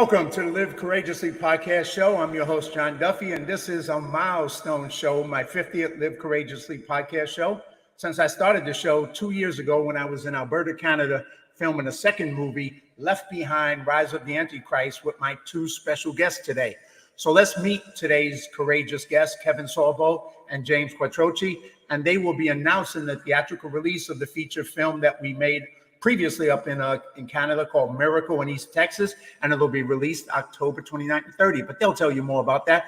Welcome to the Live Courageously podcast show. I'm your host, John Duffy, and this is a milestone show, my 50th Live Courageously podcast show. Since I started the show 2 years ago when I was in Alberta, Canada, filming a second movie, Left Behind, Rise of the Antichrist, with my two special guests today. So let's meet today's courageous guests, Kevin Sorbo and James Quattrochi, and they will be announcing the theatrical release of the feature film that we made previously up in Canada called Miracle in East Texas, and it'll be released October 29th and 30th, but they'll tell you more about that.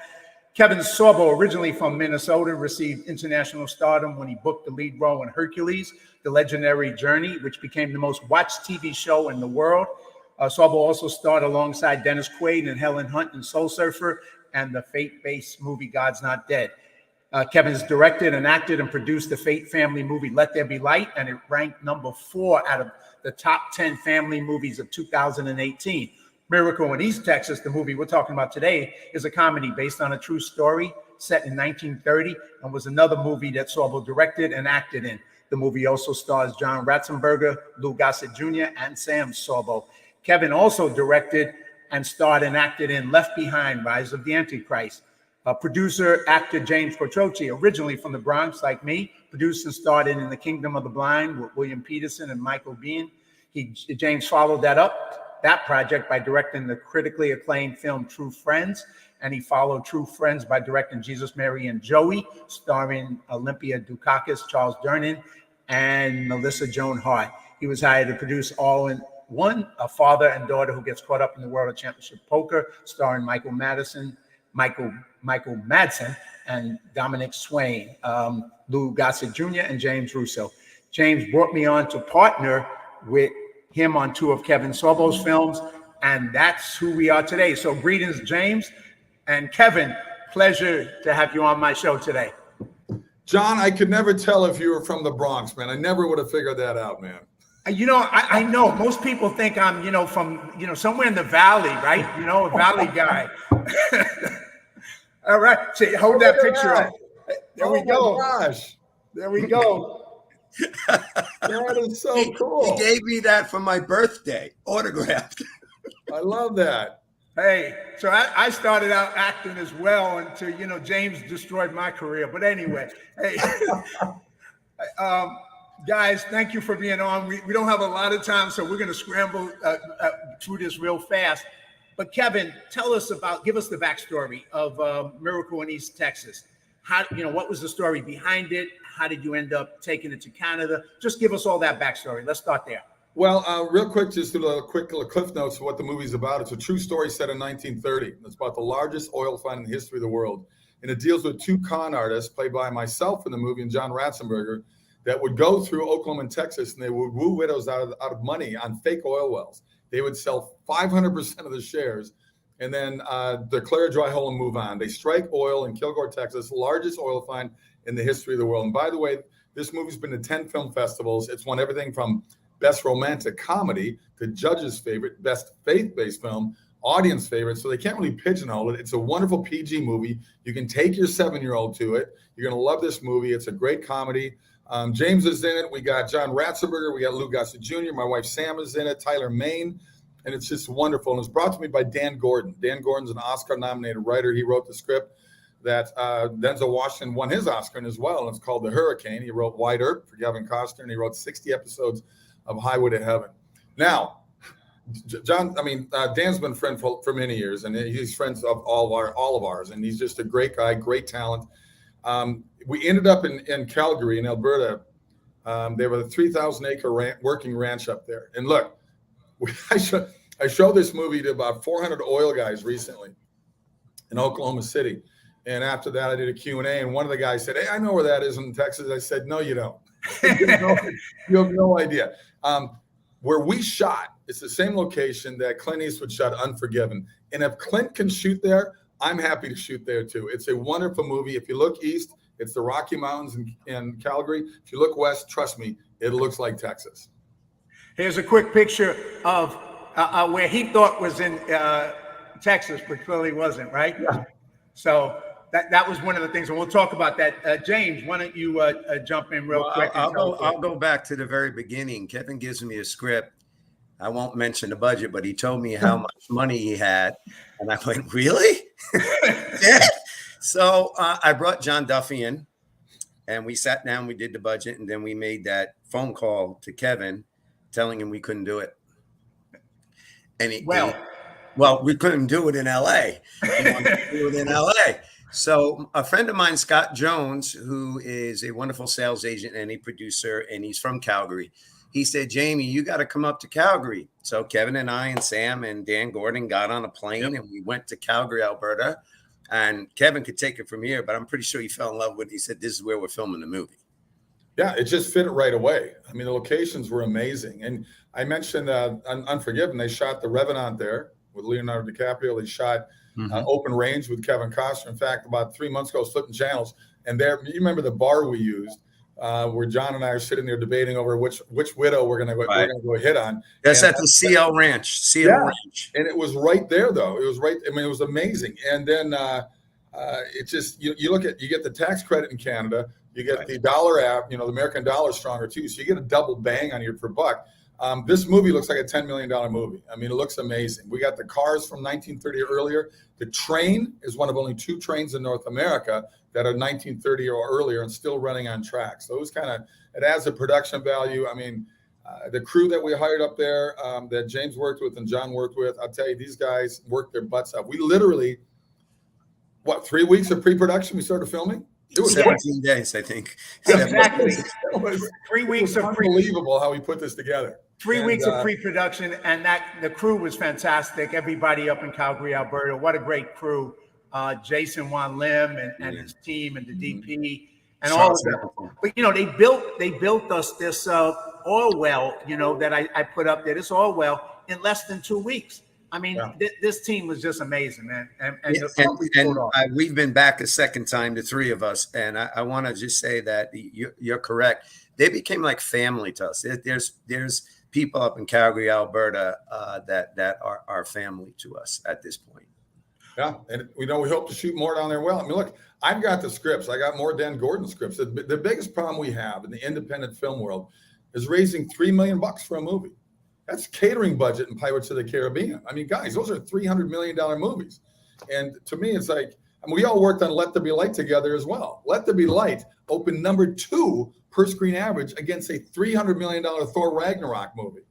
Kevin Sorbo, originally from Minnesota, received international stardom when he booked the lead role in Hercules, The Legendary Journey, which became the most watched TV show in the world. Sorbo also starred alongside Dennis Quaid and Helen Hunt in Soul Surfer and the faith-based movie God's Not Dead. Kevin's directed and acted and produced the Fate family movie Let There Be Light, and it ranked number 4 out of the top 10 family movies of 2018. Miracle in East Texas, the movie we're talking about today, is a comedy based on a true story set in 1930 and was another movie that Sorbo directed and acted in. The movie also stars John Ratzenberger, Lou Gossett Jr., and Sam Sorbo. Kevin also directed and starred and acted in Left Behind, Rise of the Antichrist. Producer, actor James Quattrochi, originally from the Bronx, like me, produced and starred in The Kingdom of the Blind with William Peterson and Michael Biehn. James followed that project by directing the critically acclaimed film True Friends, and he followed True Friends by directing Jesus, Mary, and Joey, starring Olympia Dukakis, Charles Durnan, and Melissa Joan Hart. He was hired to produce All in One, a father and daughter who gets caught up in the world of championship poker, starring Michael Madsen, and Dominic Swain, Lou Gossett Jr., and James Russo. James brought me on to partner with him on 2 of Kevin Sorbo's films, and that's who we are today. So greetings, James and Kevin. Pleasure to have you on my show today. John, I could never tell if you were from the Bronx, man. I never would have figured that out, man. You know, I know most people think I'm, from, somewhere in the valley, right? A valley guy. All right. So hold that picture up. There we go. Gosh. There we go. That is so cool. He gave me that for my birthday, autographed. I love that. Hey, so I started out acting as well until, James destroyed my career. But anyway, hey, guys, thank you for being on. We don't have a lot of time, so we're going to scramble through this real fast. But Kevin, give us the backstory of Miracle in East Texas. What was the story behind it? How did you end up taking it to Canada? Just give us all that backstory. Let's start there. Well, real quick, just a quick cliff notes of what the movie's about. It's a true story set in 1930. It's about the largest oil find in the history of the world. And it deals with 2 con artists, played by myself in the movie and John Ratzenberger, that would go through Oklahoma and Texas, and they would woo widows out of money on fake oil wells. They would sell 500% of the shares and then declare a dry hole and move on. They strike oil in Kilgore, Texas, largest oil find in the history of the world. And by the way, this movie's been to 10 film festivals. It's won everything from Best Romantic Comedy to Judge's Favorite, Best Faith-Based Film, Audience Favorite. So they can't really pigeonhole it. It's a wonderful PG movie. You can take your 7-year-old to it. You're going to love this movie. It's a great comedy. James is in it. We got John Ratzenberger. We got Lou Gossett Jr. My wife Sam is in it. Tyler Main. And it's just wonderful. And it's brought to me by Dan Gordon. Dan Gordon's an Oscar-nominated writer. He wrote the script that Denzel Washington won his Oscar in as well. And it's called The Hurricane. He wrote White Earp for Kevin Costner, and he wrote 60 episodes of Highway to Heaven. Now, Dan's been a friend for many years, and he's friends of all of ours. And he's just a great guy, great talent. We ended up in Calgary, in Alberta. They were a 3,000-acre working ranch up there. And look, I showed this movie to about 400 oil guys recently in Oklahoma City. And after that, I did a Q&A, and one of the guys said, "Hey, I know where that is in Texas." I said, "No, you don't. You have no idea." Where we shot, it's the same location that Clint Eastwood shot Unforgiven. And if Clint can shoot there, I'm happy to shoot there too. It's a wonderful movie. If you look east, it's the Rocky Mountains in Calgary. If you look west, trust me, it looks like Texas. Here's a quick picture of where he thought was in Texas, but clearly wasn't, right? Yeah. So that was one of the things, and we'll talk about that. James, why don't you jump in real quick? I'll go back to the very beginning. Kevin gives me a script. I won't mention the budget, but he told me how much money he had. And I went, really? Yeah. So I brought John Duffy in and we sat down, we did the budget, and then we made that phone call to Kevin telling him we couldn't do it. And well, we couldn't do it in LA. He wanted to do it in LA. So a friend of mine, Scott Jones, who is a wonderful sales agent and a producer, and he's from Calgary, he said, Jamie, you got to come up to Calgary. So Kevin and I and Sam and Dan Gordon got on a plane and we went to Calgary, Alberta. And Kevin could take it from here, but I'm pretty sure he fell in love with it. He said, this is where we're filming the movie. Yeah, it just fit it right away. I mean, the locations were amazing. And I mentioned Unforgiven. They shot The Revenant there with Leonardo DiCaprio. They shot Open Range with Kevin Costner. In fact, about 3 months ago, I was flipping channels. And there, you remember the bar we used where John and I are sitting there debating over which widow we're gonna go hit on. That's at the CL Ranch. Ranch. And it was right there, though. It was right. I mean, it was amazing. And then it just you get the tax credit in Canada. You get the dollar app, the American dollar is stronger too. So you get a double bang on your per buck. This movie looks like a $10 million movie. I mean, it looks amazing. We got the cars from 1930 or earlier. The train is one of only 2 trains in North America that are 1930 or earlier and still running on tracks. So it adds a production value. I mean, the crew that we hired up there that James worked with and John worked with, I'll tell you, these guys worked their butts off. We literally, 3 weeks of pre-production, we started filming? It was 17 days, I think. Exactly. It was 3 weeks of unbelievable how we put this together. 3 weeks of pre-production, and the crew was fantastic. Everybody up in Calgary, Alberta, what a great crew. Jason Wan Lim and his team and the DP and all of them. But they built us this oil well, that I put up there. This oil well in less than 2 weeks. I mean, this team was just amazing, man. And we've been back a second time, the 3 of us. And I want to just say that you're correct. They became like family to us. There's people up in Calgary, Alberta, that are family to us at this point. Yeah, and we hope to shoot more down there. Well, I mean, look, I've got the scripts. I got more Dan Gordon scripts. The biggest problem we have in the independent film world is raising $3 million for a movie. That's catering budget in Pirates of the Caribbean. I mean, guys, those are $300 million movies. And to me, it's like, we all worked on Let There Be Light together as well. Let There Be Light opened number 2 per screen average against a $300 million Thor Ragnarok movie.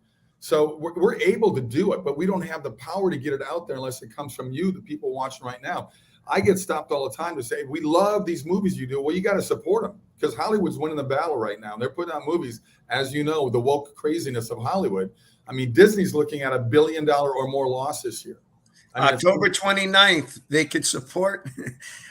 So we're able to do it, but we don't have the power to get it out there unless it comes from you, the people watching right now. I get stopped all the time to say, we love these movies you do. Well, you got to support them because Hollywood's winning the battle right now. They're putting out movies, as you know, the woke craziness of Hollywood. I mean, Disney's looking at $1 billion or more loss this year. I mean, October 29th, they could support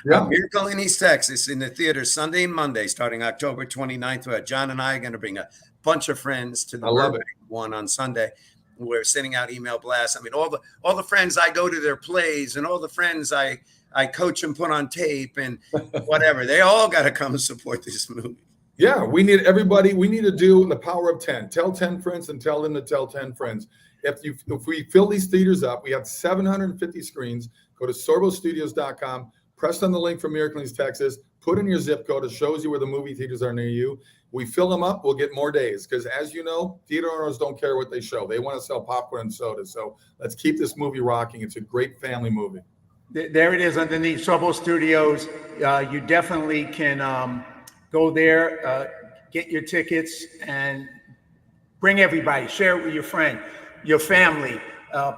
Miracle in East Texas in the theater Sunday and Monday, starting October 29th. Where John and I are going to bring a bunch of friends to the one on Sunday. We're sending out email blasts. I mean, all the friends I go to their plays and all the friends I coach and put on tape and whatever, they all got to come and support this movie. Yeah, we need everybody. We need to do the power of 10. Tell 10 friends and tell them to tell 10 friends. If we fill these theaters up, we have 750 screens. Go to sorbostudios.com, press on the link for Miracle in East Texas, put in your zip code. It shows you where the movie theaters are near you. We fill them up, we'll get more days. Because as you know, theater owners don't care what they show. They want to sell popcorn and soda. So let's keep this movie rocking. It's a great family movie. There it is underneath Sorbo Studios. You definitely can go there, get your tickets, and bring everybody. Share it with your friend, your family.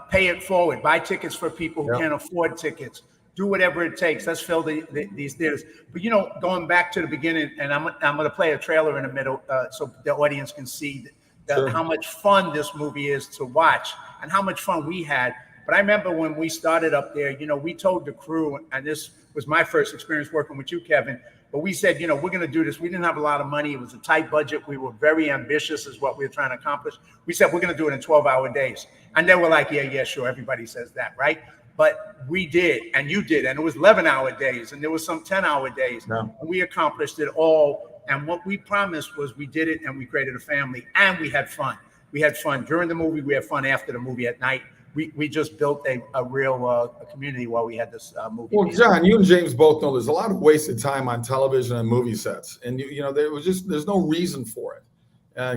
Pay it forward. Buy tickets for people who can't afford tickets. Do whatever it takes. Let's fill these theaters. But going back to the beginning, and I'm going to play a trailer in the middle so the audience can see how much fun this movie is to watch and how much fun we had. But I remember when we started up there, we told the crew, and this was my first experience working with you, Kevin. But we said, we're going to do this. We didn't have a lot of money. It was a tight budget. We were very ambitious is what we were trying to accomplish. We said, we're going to do it in 12-hour days. And they were like, yeah, sure. Everybody says that, right? But we did, and you did. And it was 11-hour days, and there was some 10-hour days. Yeah. And we accomplished it all. And what we promised was we did it, and we created a family, and we had fun. We had fun during the movie. We had fun after the movie at night. We just built a real community while we had this movie. Well, John, you and James both know there's a lot of wasted time on television and movie sets, and there's no reason for it.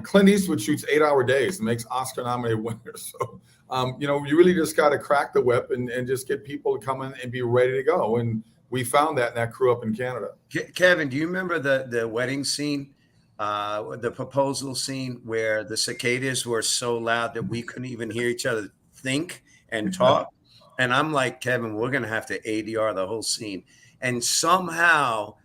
Clint Eastwood shoots 8-hour days and makes Oscar-nominated winners. So, you really just got to crack the whip and just get people to come in and be ready to go. And we found that in that crew up in Canada. Kevin, do you remember the wedding scene, the proposal scene where the cicadas were so loud that we couldn't even hear each other think and talk? And I'm like, Kevin, we're going to have to ADR the whole scene. And somehow,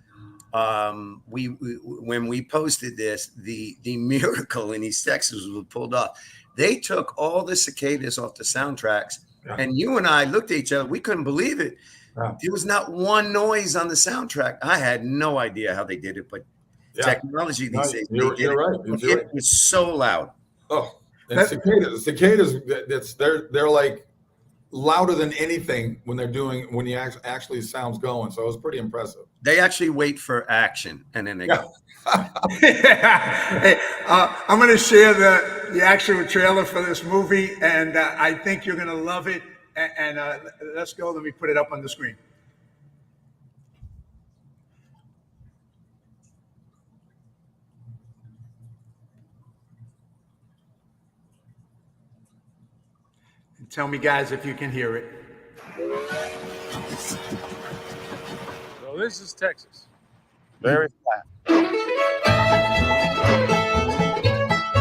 when we posted this, the miracle in East Texas was pulled off. They took all the cicadas off the soundtracks, and you and I looked at each other. We couldn't believe it. There was not one noise on the soundtrack. I had no idea how they did it, but technology these days, you're right. It was so loud. Oh, and cicadas, they're like louder than anything when you actually sounds going. So it was pretty impressive. They actually wait for action and then they go. Hey, I'm going to share the actual trailer for this movie, and I think you're going to love it. And let's go. Let me put it up on the screen. And tell me, guys, if you can hear it. So this is Texas. Very flat.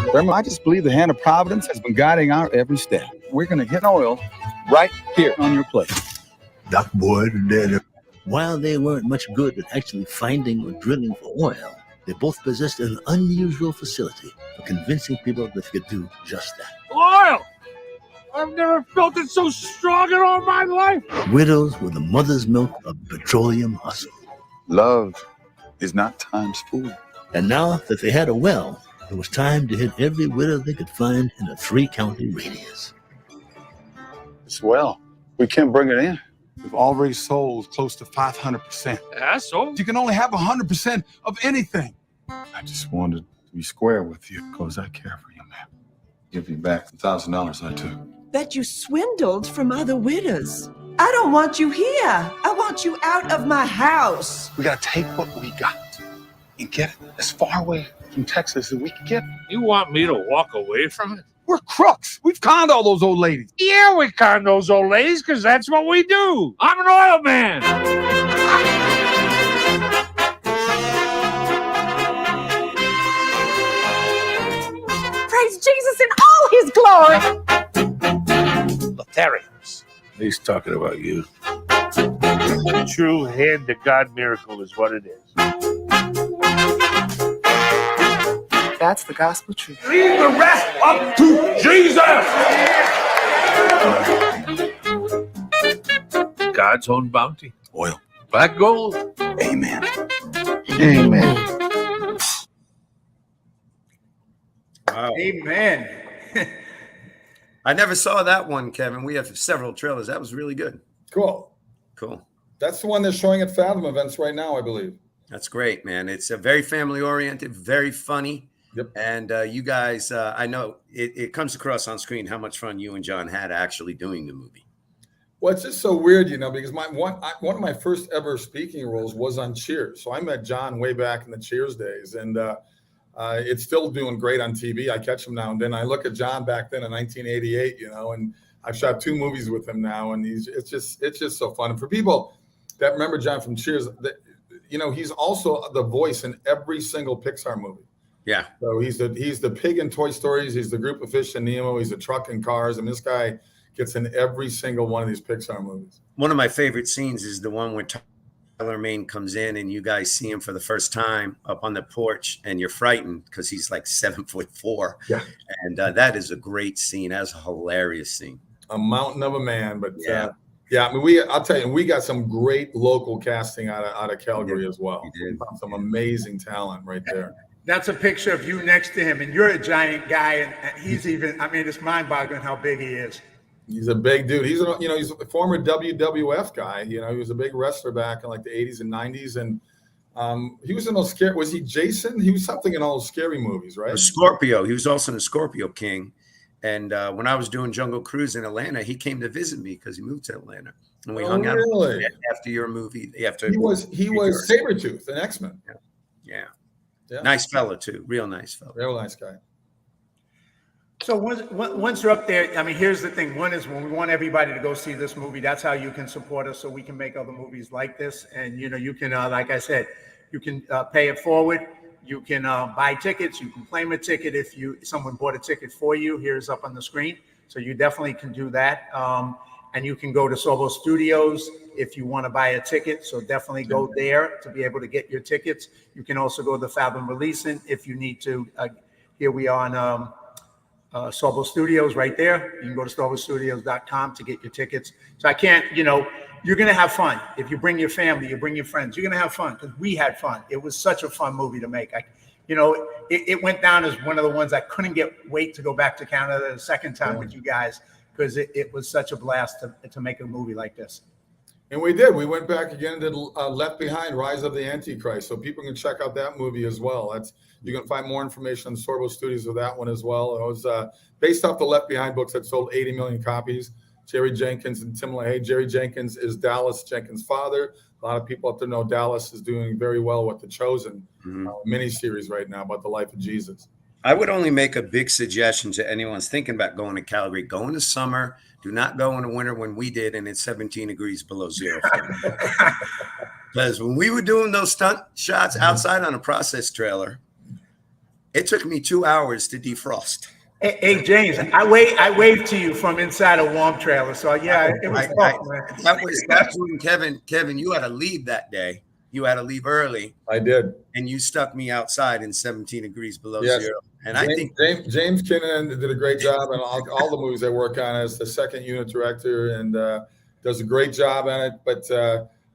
Remember, I just believe the hand of Providence has been guiding our every step. We're going to hit oil right here on your plate. That boy did. While they weren't much good at actually finding or drilling for oil, they both possessed an unusual facility for convincing people that they could do just that. Oil! I've never felt it so strong in all my life. Widows were the mother's milk of petroleum hustle. Love is not time's fool. And now that they had a well, it was time to hit every widow they could find in a 3-county radius. It's well. We can't bring it in. We've already sold close to 500%. Yeah, so? You can only have 100% of anything. I just wanted to be square with you because I care for you, man. Give you back the $1,000 I took. That you swindled from other widows. I don't want you here. I want you out of my house. We got to take what we got and get it as far away from Texas as we can get it. You want me to walk away from it? We're crooks. We've conned all those old ladies. Yeah, we con those old ladies because that's what we do. I'm an oil man. Praise Jesus in all his glory. Lotharians. He's talking about you. A true hand-to-God miracle is what it is. That's the gospel truth. Leave the rest up to Jesus! God's own bounty. Oil. Black gold. Amen. Amen. Wow. Amen. I never saw that one, Kevin. We have several trailers. That was really good. Cool. That's the one they're showing at Fathom events right now, I believe. That's great, man. It's a very family oriented, very funny. Yep. And you guys, I know it comes across on screen how much fun you and John had actually doing the movie. Well, it's just so weird, because one of my first ever speaking roles was on Cheers. So I met John way back in the Cheers days, and it's still doing great on TV. I catch him now and then. I look at John back then in 1988, and I've shot 2 movies with him now, and it's just so fun. And for people that remember John from Cheers, he's also the voice in every single Pixar movie. Yeah. So he's the pig in Toy Stories. He's the group of fish in Nemo. He's the truck in Cars. And this guy gets in every single one of these Pixar movies. One of my favorite scenes is the one where Tyler Mane comes in and you guys see him for the first time up on the porch and you're frightened because he's like 7'4". Yeah. And that is a great scene. That's a hilarious scene. A mountain of a man. But yeah. I mean, I'll tell you, we got some great local casting out of Calgary as well. We found some amazing talent right there. That's a picture of you next to him, and you're a giant guy, and he's it's mind-boggling how big he is. He's a big dude. He's a former WWF guy. He was a big wrestler back in like the 80s and 90s, and he was in those scary. Was he Jason? He was something in all those scary movies, right? Scorpio. He was also in Scorpio King. And when I was doing Jungle Cruise in Atlanta, he came to visit me because he moved to Atlanta, and we hung out after your movie. He was Sabretooth in X-Men. Yeah. Yeah. Nice fella too, real nice fella. Real nice guy. So once you're up there, I mean, here's the thing. One is when we want everybody to go see this movie, that's how you can support us so we can make other movies like this. And, you can, like I said, you can pay it forward. You can buy tickets. You can claim a ticket if someone bought a ticket for you. Here's up on the screen. So you definitely can do that. And you can go to Sorbo Studios if you want to buy a ticket. So definitely go there to be able to get your tickets. You can also go to Fathom Releasing if you need to. Here we are on Sorbo Studios right there. You can go to sorbostudios.com to get your tickets. So I can't, you're going to have fun. If you bring your family, you bring your friends, you're going to have fun because we had fun. It was such a fun movie to make. It went down as one of the ones I couldn't wait to go back to Canada the second time with you guys because it was such a blast to make a movie like this. And we did. We went back again and did Left Behind, Rise of the Antichrist. So people can check out that movie as well. You can find more information on Sorbo Studios of that one as well. It was based off the Left Behind books that sold 80 million copies. Jerry Jenkins and Tim LaHaye. Jerry Jenkins is Dallas Jenkins' father. A lot of people up there know Dallas is doing very well with The Chosen miniseries right now about the life of Jesus. I would only make a big suggestion to anyone's thinking about going to Calgary. Go in the summer. Do not go in the winter when we did, and it's 17 degrees below zero. Because when we were doing those stunt shots outside on a process trailer, it took me 2 hours to defrost. Hey James, I waved to you from inside a warm trailer. So yeah, it was tough, man. That's when Kevin, you had to leave that day. You had to leave early. I did. And you stuck me outside in 17 degrees below zero. And James, I think James Kinnan did a great job in all the movies I work on as the second unit director and does a great job on it. But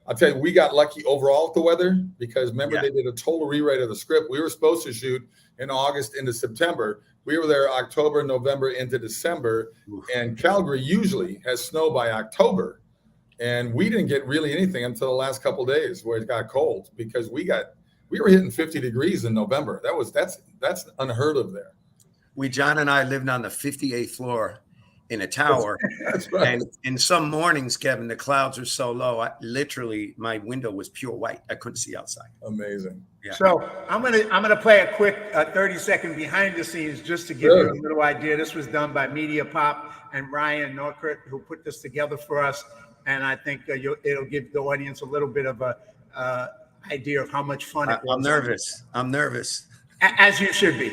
I'll tell you, we got lucky overall with the weather because remember they did a total rewrite of the script. We were supposed to shoot in August into September. We were there October, November into December. And Calgary usually has snow by October. And we didn't get really anything until the last couple of days where it got cold because we were hitting 50 degrees in November. That's unheard of there. John and I lived on the 58th floor in a tower. That's right. And in some mornings, Kevin, the clouds are so low. Literally, my window was pure white. I couldn't see outside. Amazing. Yeah. So I'm gonna play a quick 30-second behind the scenes just to give you a little idea. This was done by Media Pop and Ryan Norkert, who put this together for us. And I think it'll give the audience a little bit of a idea of how much fun it was. I'm nervous. As you should be.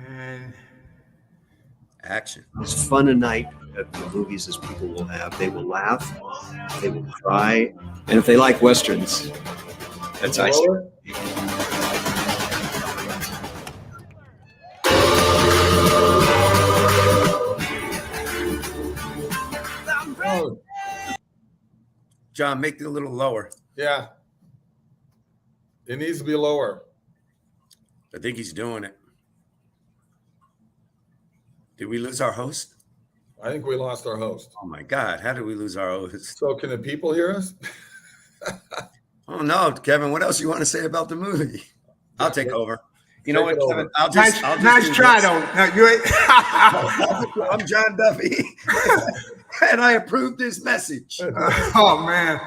And action. As fun a night at the movies as people will have. They will laugh, they will cry, and if they like westerns, that's icing. John, make it a little lower. Yeah. It needs to be lower. I think he's doing it. Did we lose our host? I think we lost our host. Oh my God. How did we lose our host? So can the people hear us? Oh no, Kevin, what else you want to say about the movie? I'll take over. You know what, Kevin? Nice try, though. No, I'm John Duffy, and I approve this message. Oh man,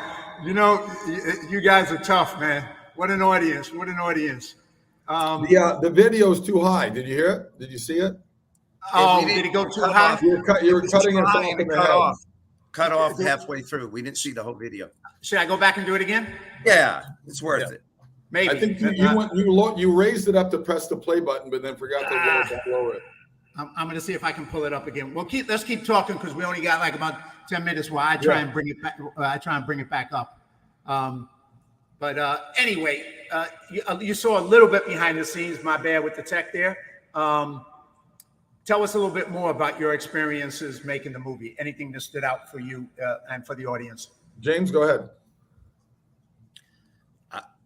you guys are tough, man. What an audience! What an audience! The video is too high. Did you hear it? Did you see it? Oh, did it go too high? You were cutting it off. Cut off halfway through. We didn't see the whole video. Should I go back and do it again? Yeah, it's worth it. Maybe. I think you raised it up to press the play button, but then forgot to lower it. I'm going to see if I can pull it up again. Let's keep talking because we only got like about 10 minutes while I try and bring it back. Up. But anyway, you saw a little bit behind the scenes. My bad with the tech there. Tell us a little bit more about your experiences making the movie. Anything that stood out for you and for the audience? James, go ahead.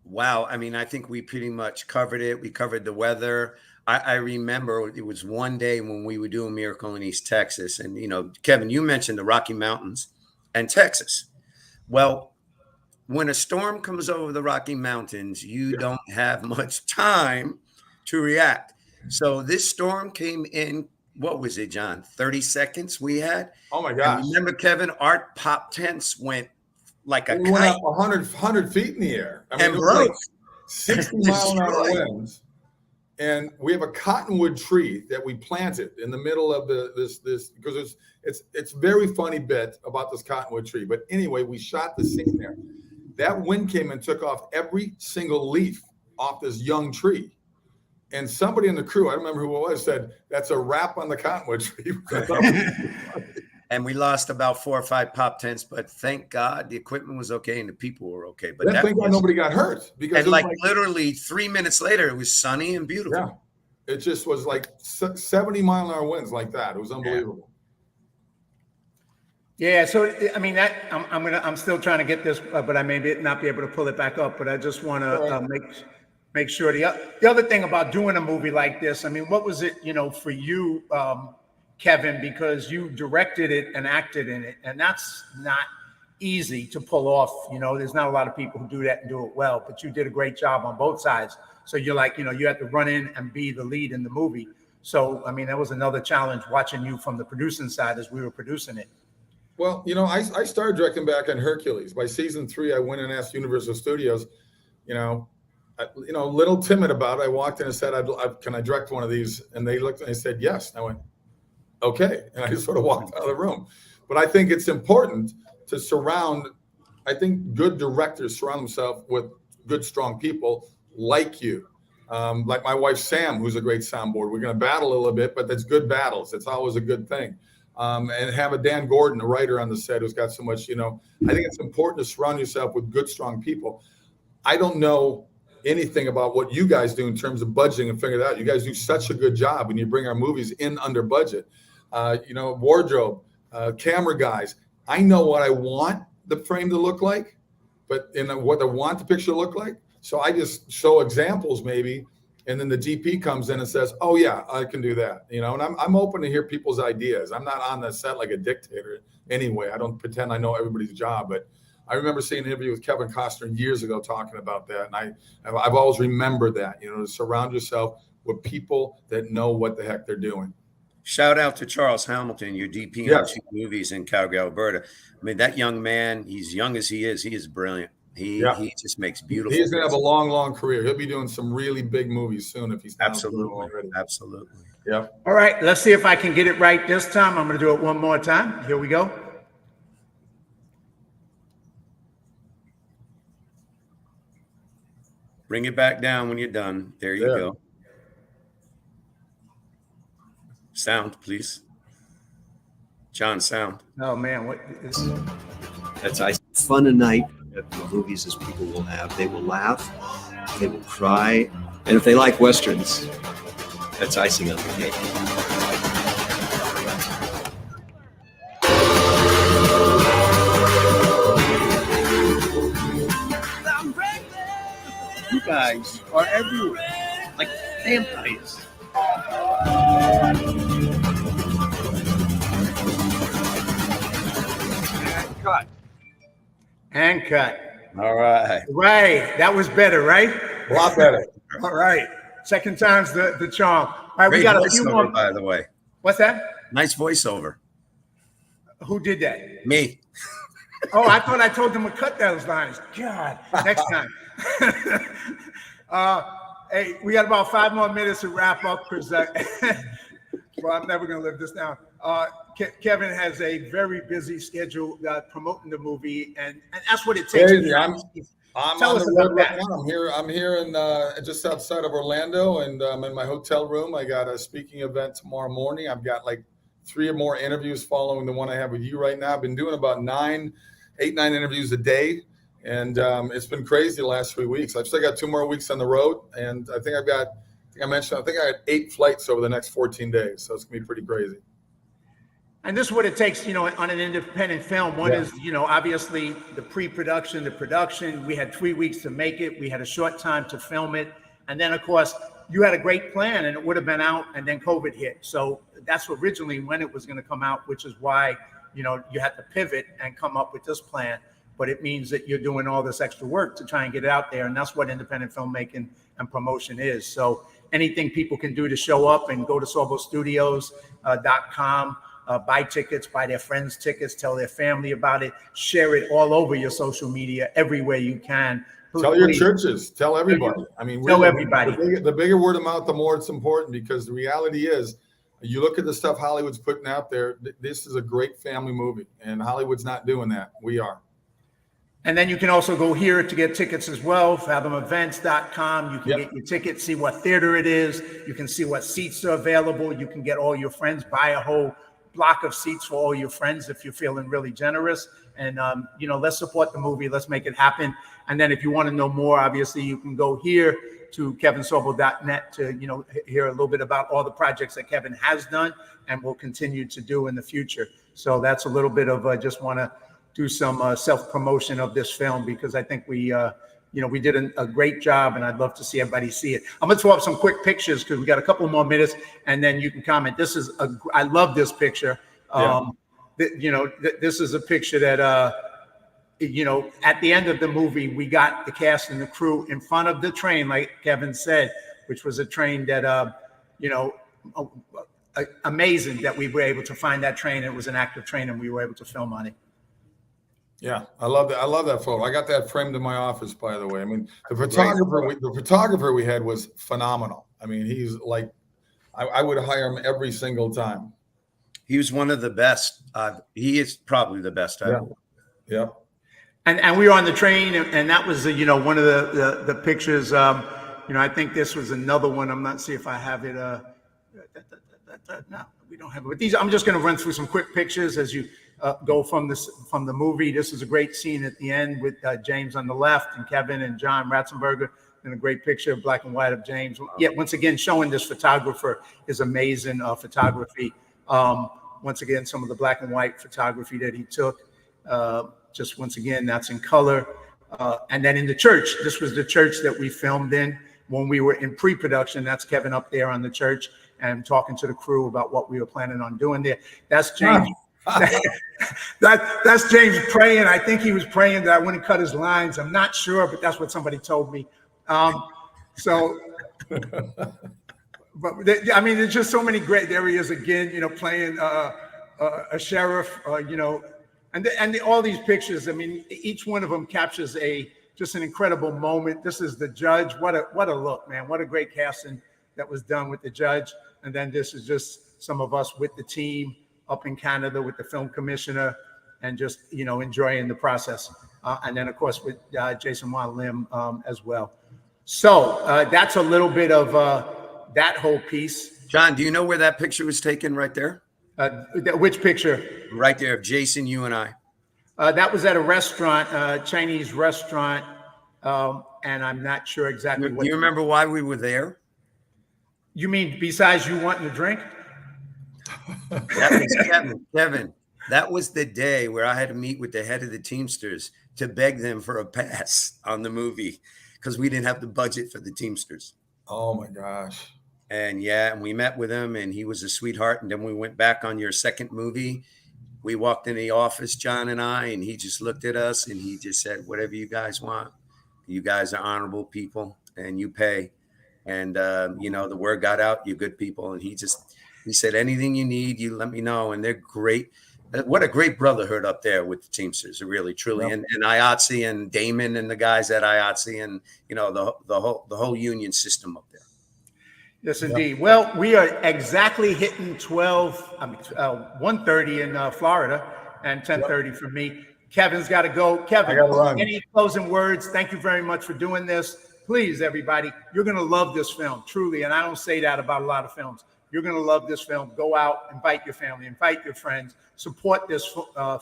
Wow. I mean, I think we pretty much covered it. We covered the weather. I remember it was one day when we were doing Miracle in East Texas. And, Kevin, you mentioned the Rocky Mountains and Texas. Well, when a storm comes over the Rocky Mountains, you don't have much time to react. So this storm came in what was it, John? 30 seconds we had. Oh my And gosh. remember, Kevin, our pop tents went like a We went kite up 100 feet in the air. I mean, and it was broke. like 60-mile-an-hour Destroyed. winds. And we have a cottonwood tree that we planted in the middle of this because it's very funny bit about this cottonwood tree. But anyway, we shot the scene there. That wind came and took off every single leaf off this young tree. And somebody in the crew, I don't remember who it was, said, "That's a wrap on the cottonwood tree." And we lost about 4 or 5 pop tents, but thank God the equipment was okay and the people were okay. But Thank God nobody got hurt because and it was like literally 3 minutes later, it was sunny and beautiful. Yeah, it just was like 70-mile-an-hour winds like that. It was unbelievable. Yeah, so I mean that I'm still trying to get this, but I may not be able to pull it back up. But I just want to make sure the other thing about doing a movie like this. I mean, what was it, for you, Kevin? Because you directed it and acted in it, and that's not easy to pull off. There's not a lot of people who do that and do it well. But you did a great job on both sides. So you're like, you had to run in and be the lead in the movie. So I mean, that was another challenge watching you from the producing side as we were producing it. Well, I started directing back on Hercules. By season 3, I went and asked Universal Studios, a little timid about it. I walked in and said, can I direct one of these? And they looked and they said, yes. And I went, okay. And I just sort of walked out of the room. But I think it's important to good directors surround themselves with good, strong people like you. Like my wife, Sam, who's a great soundboard. We're going to battle a little bit, but that's good battles. It's always a good thing. And have a Dan Gordon, a writer on the set who's got so much, I think it's important to surround yourself with good, strong people. I don't know anything about what you guys do in terms of budgeting and figuring it out. You guys do such a good job when you bring our movies in under budget. Wardrobe, camera guys. I know what I want the frame to look like, but what I want the picture to look like. So I just show examples maybe. And then the DP comes in and says, "Oh yeah, I can do that." And I'm open to hear people's ideas. I'm not on the set like a dictator anyway. I don't pretend I know everybody's job. But I remember seeing an interview with Kevin Costner years ago talking about that, and I've always remembered that. To surround yourself with people that know what the heck they're doing. Shout out to Charles Hamilton, your DP on 2 movies in Calgary, Alberta. I mean, that young man, he's young as he is brilliant. He just makes beautiful. He's going to have a long, long career. He'll be doing some really big movies soon if he's not already. Absolutely. Yeah. All right, let's see if I can get it right this time. I'm going to do it one more time. Here we go. Bring it back down when you're done. There you go. Sound, please. John, sound. Oh man, what is That's fun a night at the movies as people will have. They will laugh, they will cry, and if they like westerns, that's icing on the cake. You guys are everywhere, like vampires. And cut. and cut? All right. Right, that was better, right? A lot better. All right, second time's the charm. All right, we Great got a few voiceover, more. by the way. What's that? Nice voiceover. Who did that? Me. Oh, I thought I told them to cut those lines. God, next time. Hey, we got about 5 more minutes to wrap up because, well, I'm never going to live this down. Kevin has a very busy schedule promoting the movie, and that's what it takes. Crazy. I'm Tell on us the about road right that. now. I'm here in just outside of Orlando, and I'm in my hotel room. I got a speaking event tomorrow morning. I've got like 3 or more interviews following the one I have with you right now. I've been doing about 8, 9 interviews a day, and it's been crazy the last 3 weeks. I've still got 2 more weeks on the road, and I think I got 8 flights over the next 14 days. So it's gonna be pretty crazy. And this is what it takes, on an independent film. One is, obviously the pre-production, the production. We had 3 weeks to make it. We had a short time to film it. And then, of course, you had a great plan and it would have been out, and then COVID hit. So that's originally when it was going to come out, which is why, you had to pivot and come up with this plan. But it means that you're doing all this extra work to try and get it out there. And that's what independent filmmaking and promotion is. So, anything people can do to show up and go to sorbostudios.com, buy tickets, buy their friends tickets, tell their family about it, share it all over your social media, everywhere you can. Tell your churches, tell everybody. I mean, tell really, everybody. The bigger word of mouth, the more it's important, because the reality is, you look at the stuff Hollywood's putting out there, this is a great family movie, and Hollywood's not doing that. We are. And then you can also go here to get tickets as well, fathomevents.com. You can get your tickets, see what theater it is. You can see what seats are available. You can get all your friends, buy a whole block of seats for all your friends if you're feeling really generous. And, let's support the movie. Let's make it happen. And then if you want to know more, obviously, you can go here to kevinsorbo.net to, hear a little bit about all the projects that Kevin has done and will continue to do in the future. So that's a little bit of just want to do some self-promotion of this film, because I think we did a great job, and I'd love to see everybody see it. I'm going to throw up some quick pictures because we got a couple more minutes, and then you can comment. I love this picture. This is a picture that, at the end of the movie, we got the cast and the crew in front of the train, like Kevin said, which was a train that, amazing that we were able to find that train. It was an active train, and we were able to film on it. Yeah, I love that. I love that photo. I got that framed in my office, by the way. I mean, the photographer we had was phenomenal. I mean, he's like, I would hire him every single time. He was one of the best. He is probably the best ever. Yeah. And we were on the train, and that was one of the pictures. I think this was another one. I'm not see if I have it. No, we don't have it. But these, I'm just going to run through some quick pictures as you go from the movie. This is a great scene at the end with James on the left and Kevin and John Ratzenberger, and a great picture of black and white of James. Yeah, once again, showing this photographer is amazing photography. Once again, some of the black and white photography that he took. Just once again, that's in color. And then in the church, this was the church that we filmed in when we were in pre-production. That's Kevin up there on the church and talking to the crew about what we were planning on doing there. That's James. That's James praying. I think he was praying that I wouldn't cut his lines. I'm not sure, but that's what somebody told me. But there's just so many great. There he is again, playing a sheriff, and all these pictures. I mean, each one of them captures just an incredible moment. This is the judge. What a look, man! What a great casting that was done with the judge. And then this is just some of us with the team up in Canada with the film commissioner, and just enjoying the process. And then of course with Jason Lim as well. So that's a little bit of that whole piece. John, do you know where that picture was taken right there? Which picture? Right there of Jason, you and I. That was at a restaurant, Chinese restaurant, and I'm not sure exactly what. Do you remember why we were there? You mean besides you wanting to drink? That was Kevin. That was the day where I had to meet with the head of the Teamsters to beg them for a pass on the movie because we didn't have the budget for the Teamsters. Oh my gosh. And we met with him, and he was a sweetheart. And then we went back on your second movie. We walked in the office, John and I, and he just looked at us and he just said, whatever you guys want. You guys are honorable people and you pay. And, the word got out, you're good people. And he said, anything you need, you let me know. And they're great. What a great brotherhood up there with the Teamsters, really, truly. Yep. And IATSE and Damon and the guys at IATSE and, the whole union system up there. Yes, indeed. Yep. Well, we are exactly hitting 1:30 in Florida and 10:30 for me. Kevin's got to go. Kevin, any closing words? Thank you very much for doing this. Please, everybody, you're going to love this film, truly. And I don't say that about a lot of films. You're going to love this film. Go out, invite your family, invite your friends, support this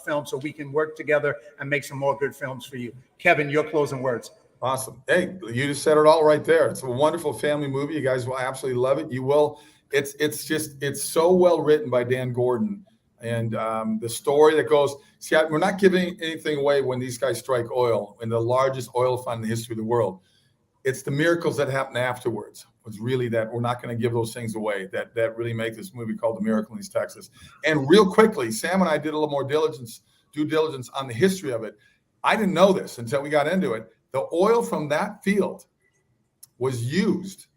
film so we can work together and make some more good films for you. Kevin, your closing words. Awesome. Hey, you just said it all right there. It's a wonderful family movie. You guys will absolutely love it. You will. It's so well written by Dan Gordon. And the story that goes, we're not giving anything away when these guys strike oil in the largest oil fund in the history of the world. It's the miracles that happen afterwards. It's really that we're not going to give those things away that really make this movie called The Miracle in East Texas. And real quickly, Sam and I did a little more due diligence on the history of it. I didn't know this until we got into it. The oil from that field was used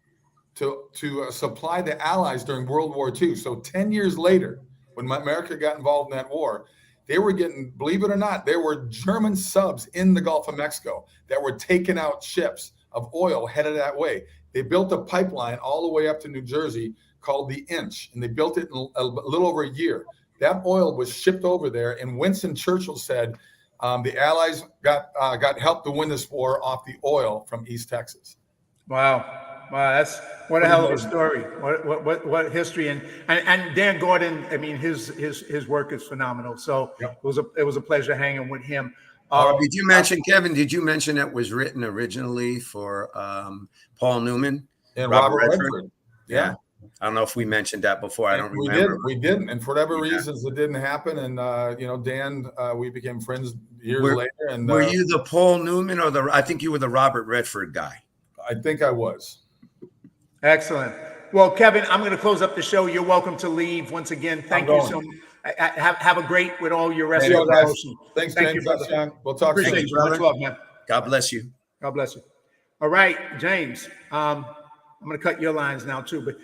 to supply the Allies during World War II. So 10 years later, when America got involved in that war, they were getting, believe it or not, there were German subs in the Gulf of Mexico that were taking out ships of oil headed that way. They built a pipeline all the way up to New Jersey called the Inch, and they built it in a little over a year. That oil was shipped over there, and Winston Churchill said the Allies got help to win this war off the oil from East Texas. Wow. Wow, that's what a hell of a story. What history, and Dan Gordon. I mean, his work is phenomenal. So Yep. it was a pleasure hanging with him. Did you mention, Kevin? Did you mention it was written originally for Paul Newman And Robert Redford. Yeah. I don't know if we mentioned that before. I don't remember. We didn't, and for whatever reasons, it didn't happen. And Dan, we became friends years later. And were you the Paul Newman or the? I think you were the Robert Redford guy. I think I was. Excellent. Well, Kevin, I'm going to close up the show. You're welcome to leave. Once again, thank you so much. Have a great with all your rest of the promotion. Thanks, thank James. you, brother. Sean. We'll talk soon. Appreciate you. Much love, man. God bless you. God bless you. All right, James. I'm going to cut your lines now too, but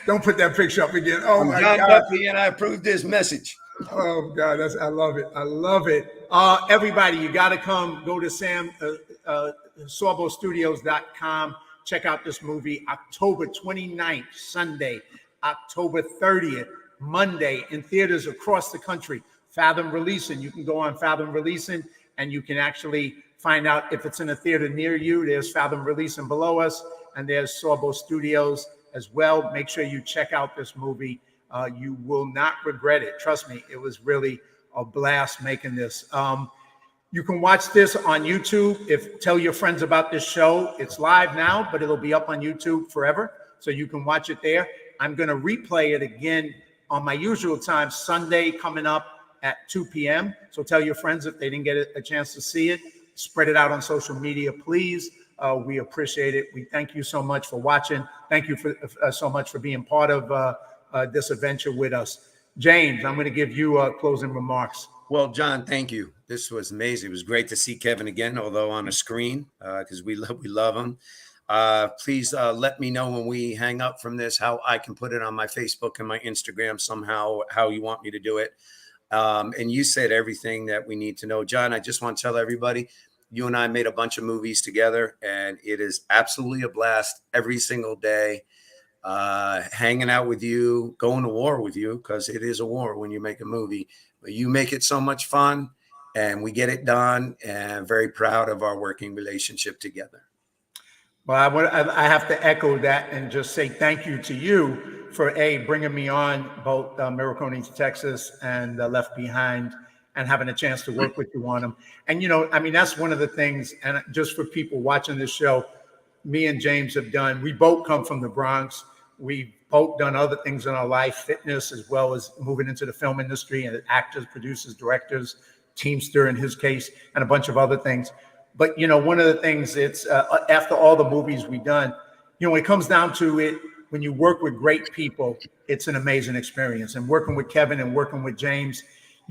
don't put that picture up again. Oh my John God! Duffy, and I approved this message. Oh God, I love it. I love it. Everybody, you got to come. Go to sorbostudios.com. Check out this movie. October 29th, Sunday. October 30th, Monday, in theaters across the country. Fathom Releasing. You can go on Fathom Releasing, and you can actually find out if it's in a theater near you. There's Fathom Releasing below us, and there's Sorbo Studios as well. Make sure you check out this movie. You will not regret it. Trust me, it was really a blast making this. You can watch this on YouTube. Tell your friends about this show. It's live now, but it'll be up on YouTube forever, so you can watch it there. I'm going to replay it again on my usual time, Sunday coming up at 2 p.m. So tell your friends if they didn't get a chance to see it. Spread it out on social media, please. We appreciate it. We thank you so much for watching. Thank you for so much for being part of this adventure with us. James, I'm going to give you closing remarks. Well, John, thank you. This was amazing. It was great to see Kevin again, although on a screen, because we love him. Please let me know when we hang up from this how I can put it on my Facebook and my Instagram somehow, how you want me to do it. And you said everything that we need to know. John, I just want to tell everybody, you and I made a bunch of movies together, and it is absolutely a blast every single day. Hanging out with you, going to war with you, because it is a war when you make a movie. But you make it so much fun, and we get it done, and very proud of our working relationship together. Well, I have to echo that and just say thank you to you for bringing me on both Miracle Texas and Left Behind, and having a chance to work with you on them. And, that's one of the things, and just for people watching this show, me and James have done, we both come from the Bronx. We've both done other things in our life, fitness, as well as moving into the film industry, and actors, producers, directors, Teamster in his case, and a bunch of other things. But, one of the things, it's after all the movies we've done, when it comes down to it, when you work with great people, it's an amazing experience. And working with Kevin and working with James,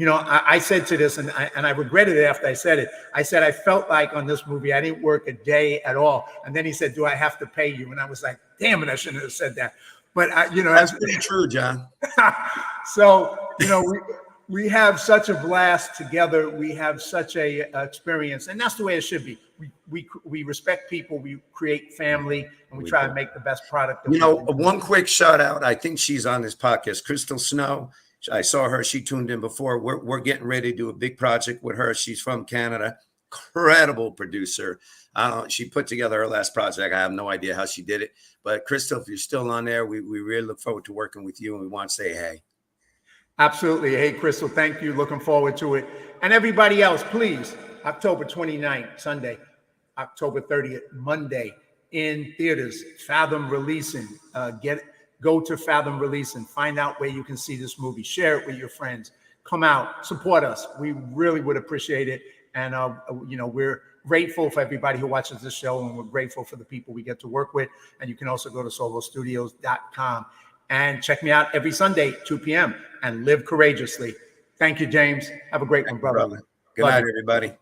I said to this, and I regretted it after I said it. I said, I felt like on this movie, I didn't work a day at all. And then he said, do I have to pay you? And I was like, damn it, I shouldn't have said that. But, that's pretty true, John. So, we have such a blast together. We have such a experience, and that's the way it should be. We respect people, we create family, and we try to make the best product. One quick shout out. I think she's on this podcast, Crystal Snow. I saw her. She tuned in before. We're getting ready to do a big project with her. She's from Canada. Incredible producer. She put together her last project. I have no idea how she did it. But Crystal, if you're still on there, we really look forward to working with you, and we want to say hey. Absolutely. Hey, Crystal, thank you. Looking forward to it. And everybody else, please, October 29th, Sunday, October 30th, Monday, in theaters, Fathom Releasing. Go to Fathom Releasing. Find out where you can see this movie. Share it with your friends. Come out. Support us. We really would appreciate it. And, we're grateful for everybody who watches this show, and we're grateful for the people we get to work with. And you can also go to sorbostudios.com. And check me out every Sunday, 2 p.m. and live courageously. Thank you, James. Have a great one, brother. Good night, everybody.